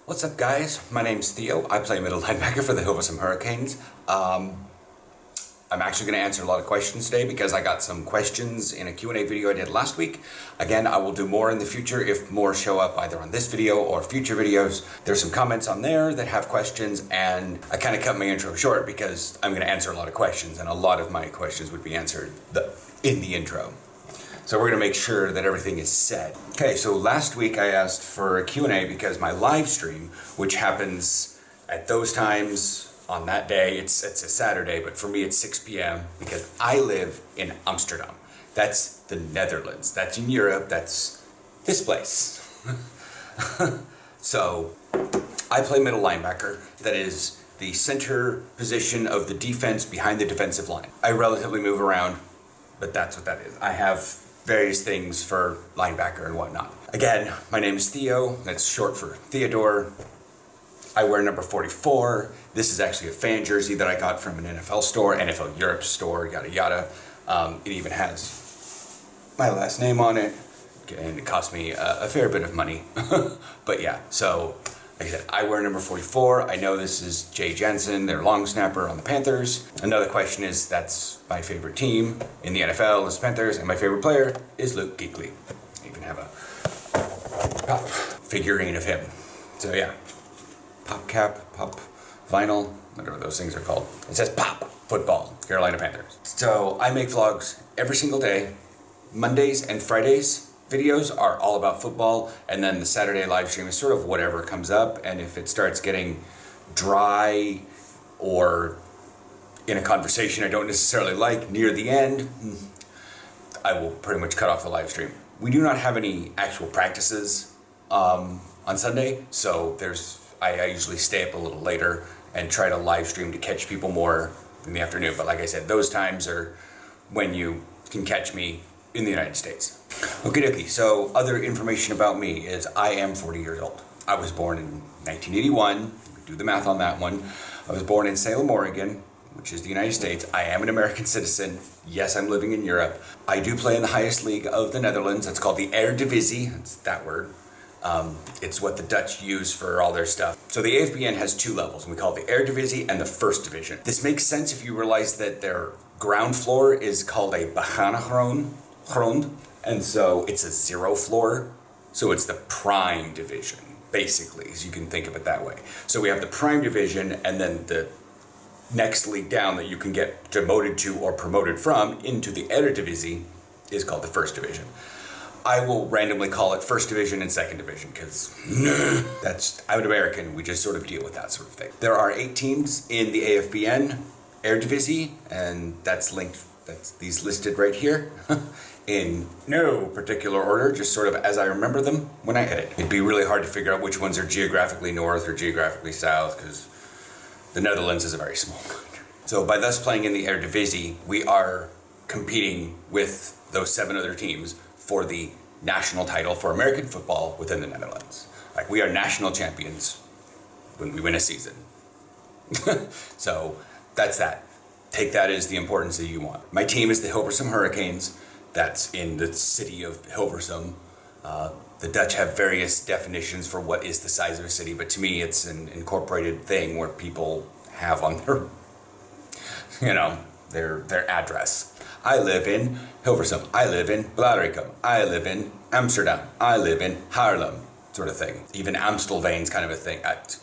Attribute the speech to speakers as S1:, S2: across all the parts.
S1: What's up, guys? My name's Theo. I play middle linebacker for the Hilversum Hurricanes. I'm actually going to answer a lot of questions today because I got some questions in a Q&A video I did last week. Again, I will do more in the future if more show up either on this video or future videos. There's some comments on there that have questions, and I kind of cut my intro short because I'm going to answer a lot of questions, and a lot of my questions would be answered in the intro. So we're going to make sure that everything is said. Okay, so last week I asked for a Q&A because my live stream, which happens at those times on that day, it's a Saturday, but for me it's 6 p.m. because I live in Amsterdam. That's the Netherlands. That's in Europe. That's this place. So I play middle linebacker. That is the center position of the defense behind the defensive line. I relatively move around, but that's what that is. I have various things for linebacker and whatnot. Again, my name is Theo. That's short for Theodore. I wear number 44. This is actually a fan jersey that I got from an NFL store, NFL Europe store, yada yada. It even has my last name on it, and it cost me a fair bit of money. But yeah, so like I said, I wear number 44. I know this is Jay Jensen, their long snapper on the Panthers. Another question is, that's my favorite team in the NFL is Panthers, and my favorite player is Luke Kuechly. I even have a pop figurine of him. So yeah, pop cap, pop vinyl, whatever those things are called. It says pop football, Carolina Panthers. So I make vlogs every single day. Mondays and Fridays videos are all about football, and then the Saturday live stream is sort of whatever comes up, and if it starts getting dry or in a conversation I don't necessarily like near the end, I will pretty much cut off the live stream. We do not have any actual practices on Sunday, so I usually stay up a little later and try to live stream to catch people more in the afternoon, but like I said, those times are when you can catch me in the United States. Okie dokie, so other information about me is I am 40 years old. I was born in 1981, do the math on that one. I was born in Salem, Oregon, which is the United States. I am an American citizen. Yes, I'm living in Europe. I do play in the highest league of the Netherlands. It's called the Eredivisie, that's that word. It's what the Dutch use for all their stuff. So the AFBN has two levels, and we call it the Eredivisie and the First Division. This makes sense if you realize that their ground floor is called a grond, and so it's a zero floor, so it's the prime division, basically, as you can think of it that way. So we have the prime division, and then the next league down that you can get demoted to or promoted from into the Eredivisie is called the First Division. I will randomly call it First Division and Second Division because I'm an American. We just sort of deal with that sort of thing. There are 8 teams in the AFBN Eredivisie, and that's these listed right here in no particular order, just sort of as I remember them when I edit. It'd be really hard to figure out which ones are geographically north or geographically south because the Netherlands is a very small country. So by thus playing in the Eredivisie, we are competing with those 7 other teams for the national title for American football within the Netherlands. Like, we are national champions when we win a season. So that's that. Take that as the importance that you want. My team is the Hilversum Hurricanes. That's in the city of Hilversum. The Dutch have various definitions for what is the size of a city, but to me it's an incorporated thing where people have on their address. I live in Hilversum. I live in Dashric. I live in Amsterdam. I live in Haarlem, sort of thing. Even Amstelveen's kind of a thing.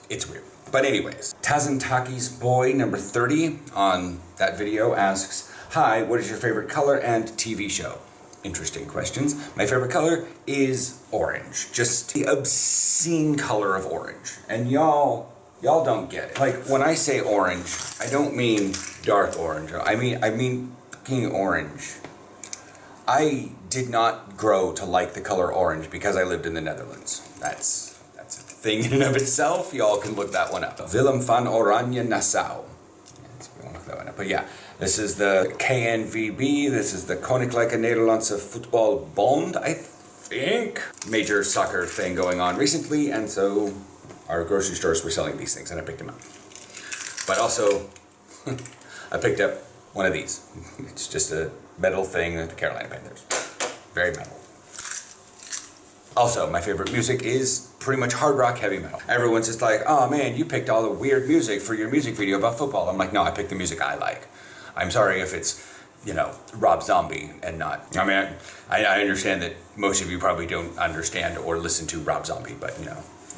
S1: It's weird. But anyways, Tazentaki's boy number 30 on that video asks, "Hi, what is your favorite color and TV show?" Interesting questions. My favorite color is orange. Just the obscene color of orange. And y'all don't get it. Like, when I say orange, I don't mean dark orange. I mean fucking orange. I did not grow to like the color orange because I lived in the Netherlands. That's a thing in and of itself. Y'all can look that one up. Willem van Oranje Nassau. But yeah, this is the KNVB. This is the Koninklijke Nederlandse Voetbalbond, I think. Major soccer thing going on recently, and so our grocery stores were selling these things, and I picked them up. But also, I picked up one of these. It's just a metal thing of the Carolina Panthers. Very metal. Also, my favorite music is pretty much hard rock, heavy metal. Everyone's just like, oh man, you picked all the weird music for your music video about football. I'm like, no, I picked the music I like. I'm sorry if it's, Rob Zombie and not. I mean, I understand that most of you probably don't understand or listen to Rob Zombie, but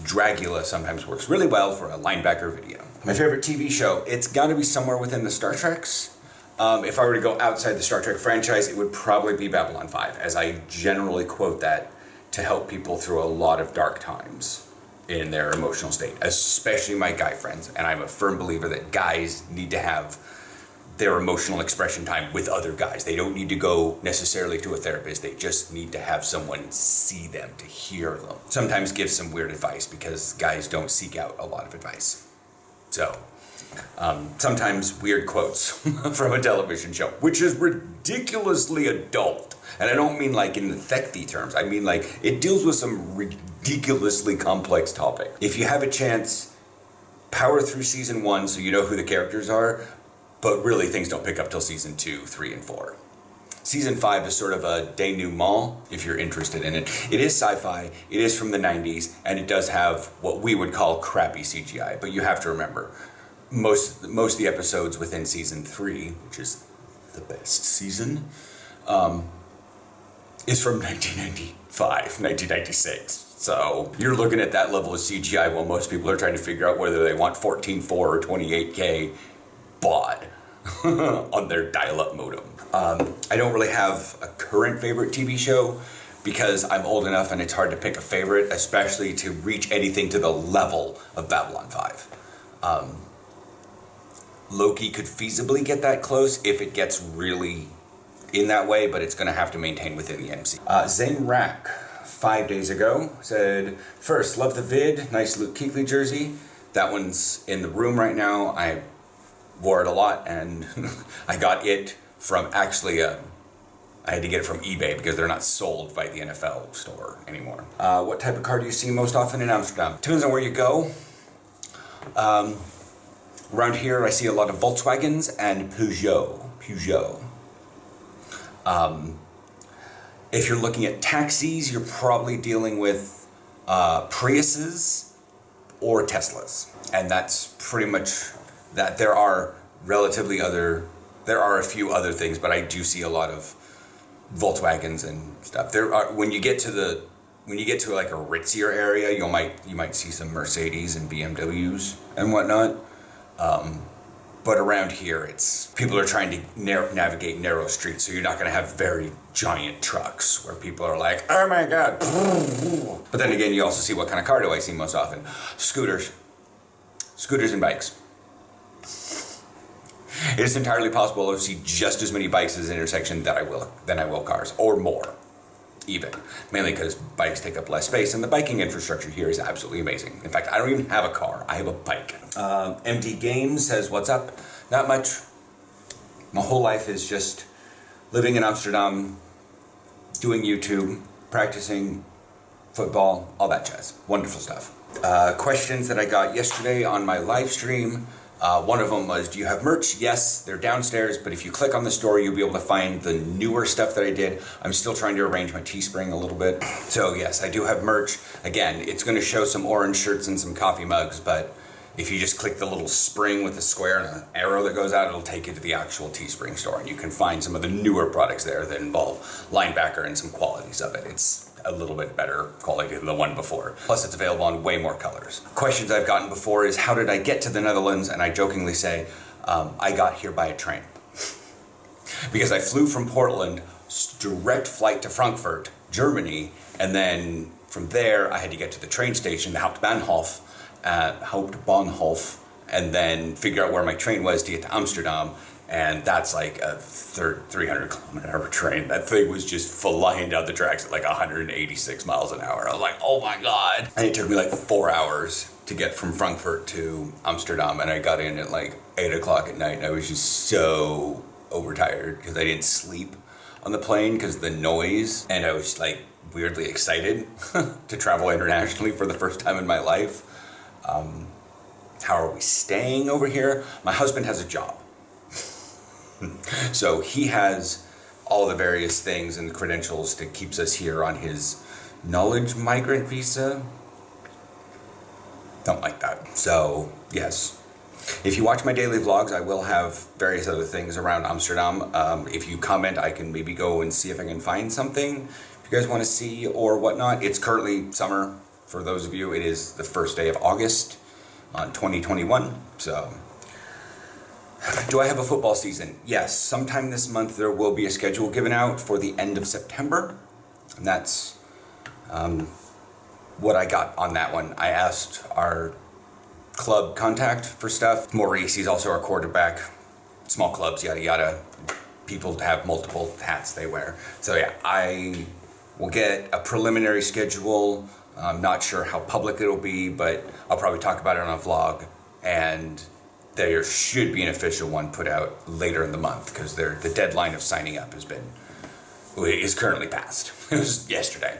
S1: Dragula sometimes works really well for a linebacker video. My favorite TV show, it's gotta be somewhere within the Star Treks. If I were to go outside the Star Trek franchise, it would probably be Babylon 5, as I generally quote that to help people through a lot of dark times in their emotional state, especially my guy friends. And I'm a firm believer that guys need to have their emotional expression time with other guys. They don't need to go necessarily to a therapist. They just need to have someone see them, to hear them. Sometimes give some weird advice because guys don't seek out a lot of advice. So, sometimes weird quotes from a television show, which is ridiculously adult. And I don't mean like in the thecty terms. I mean like it deals with some ridiculously complex topic. If you have a chance, power through season 1 so you know who the characters are, but really things don't pick up till season 2, 3, and 4. Season 5 is sort of a denouement if you're interested in it. It is sci-fi, it is from the 90s, and it does have what we would call crappy CGI. But you have to remember, most of the episodes within season 3, which is the best season, is from 1995, 1996. So you're looking at that level of CGI while most people are trying to figure out whether they want 14.4 or 28K baud on their dial-up modem. I don't really have a current favorite TV show because I'm old enough and it's hard to pick a favorite, especially to reach anything to the level of Babylon 5. Loki could feasibly get that close if it gets really in that way, but it's going to have to maintain within the MC. Zane Rack, 5 days ago, said, first, love the vid, nice Luke Kuechly jersey. That one's in the room right now. I wore it a lot, and I got it from I had to get it from eBay because they're not sold by the NFL store anymore. What type of car do you see most often in Amsterdam? Depends on where you go. Around here, I see a lot of Volkswagens and Peugeot. If you're looking at taxis, you're probably dealing with Priuses or Teslas. And that's pretty much that. There are a few other things, but I do see a lot of Volkswagens and stuff. When you get to like a ritzier area, you might see some Mercedes and BMWs and whatnot. But around here, people are trying to navigate narrow streets, so you're not going to have very giant trucks where people are like, oh my god. But then again, you also see what kind of car do I see most often? Scooters and bikes. It is entirely possible to see just as many bikes at an intersection than I will cars, or more, even. Mainly because bikes take up less space, and the biking infrastructure here is absolutely amazing. In fact, I don't even have a car, I have a bike. MD Games says, what's up? Not much. My whole life is just living in Amsterdam, doing YouTube, practicing football, all that jazz. Wonderful stuff. Questions that I got yesterday on my live stream. One of them was, do you have merch? Yes, they're downstairs, but if you click on the store, you'll be able to find the newer stuff that I did. I'm still trying to arrange my Teespring a little bit. So yes, I do have merch. Again, it's going to show some orange shirts and some coffee mugs, but if you just click the little spring with a square and an arrow that goes out, it'll take you to the actual Teespring store, and you can find some of the newer products there that involve linebacker and some qualities of it. It's a little bit better quality than the one before. Plus, it's available in way more colors. Questions I've gotten before is, how did I get to the Netherlands? And I jokingly say, I got here by a train. Because I flew from Portland, direct flight to Frankfurt, Germany, and then from there I had to get to the train station, the Hauptbahnhof, and then figure out where my train was to get to Amsterdam. And that's like a 300-kilometer-hour train. That thing was just flying down the tracks at like 186 miles an hour. I was like, oh my god. And it took me like 4 hours to get from Frankfurt to Amsterdam. And I got in at like 8 o'clock at night. And I was just so overtired because I didn't sleep on the plane because of the noise. And I was like weirdly excited to travel internationally for the first time in my life. How are we staying over here? My husband has a job. So he has all the various things and the credentials that keeps us here on his knowledge migrant visa. Don't like that. So, yes. If you watch my daily vlogs, I will have various other things around Amsterdam. If you comment, I can maybe go and see if I can find something if you guys want to see or whatnot. It's currently summer. For those of you, it is the first day of August on 2021. So, do I have a football season? Yes. Sometime this month there will be a schedule given out for the end of September. And that's what I got on that one. I asked our club contact for stuff. Maurice, he's also our quarterback. Small clubs, yada yada. People have multiple hats they wear. So yeah, I will get a preliminary schedule. I'm not sure how public it'll be, but I'll probably talk about it on a vlog. And there should be an official one put out later in the month because the deadline of signing up is currently past. It was yesterday.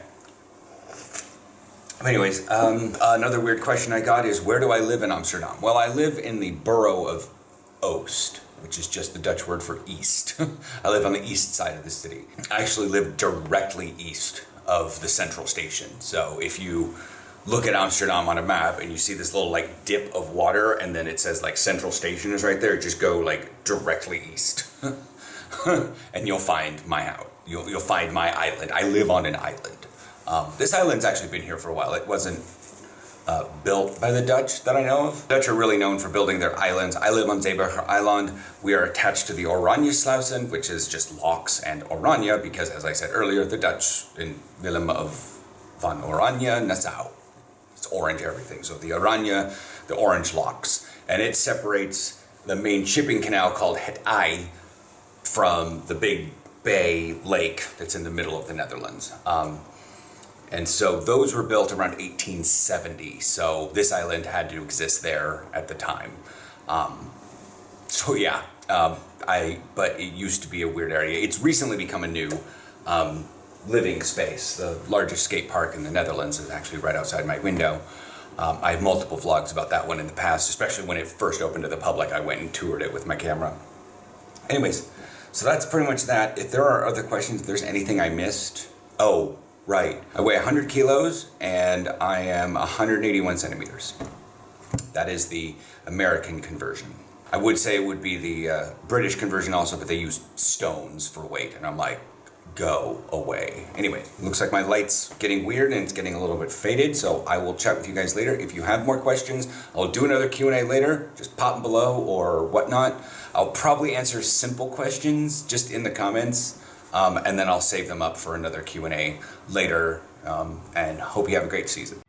S1: Anyways, another weird question I got is, where do I live in Amsterdam? Well, I live in the borough of Oost, which is just the Dutch word for east. I live on the east side of the city. I actually live directly east of the central station. So if you look at Amsterdam on a map and you see this little like dip of water and then it says like central station is right there, just go like directly east and you'll find my house. You'll find my island. I live on an island. This island's actually been here for a while. It wasn't built by the Dutch that I know of. The Dutch are really known for building their islands. I live on Zeeburger Island. We are attached to the Oranjesluizen, which is just locks and Oranje, because as I said earlier, the Dutch in Willem of van Oranje, Nassau. It's orange everything. So the Oranje, the orange locks. And it separates the main shipping canal called Het IJ from the big bay lake that's in the middle of the Netherlands. And so those were built around 1870. So this island had to exist there at the time. So yeah, but it used to be a weird area. It's recently become a new living space. The largest skate park in the Netherlands is actually right outside my window. I have multiple vlogs about that one in the past, especially when it first opened to the public. I went and toured it with my camera. Anyways, so that's pretty much that. If there are other questions, if there's anything I missed, oh, right. I weigh 100 kilos and I am 181 centimeters. That is the American conversion. I would say it would be the British conversion also, but they use stones for weight. And I'm like, go away. Anyway, looks like my light's getting weird and it's getting a little bit faded. So I will chat with you guys later. If you have more questions, I'll do another Q&A later. Just pop them below or whatnot. I'll probably answer simple questions just in the comments. And then I'll save them up for another Q&A later, and hope you have a great season.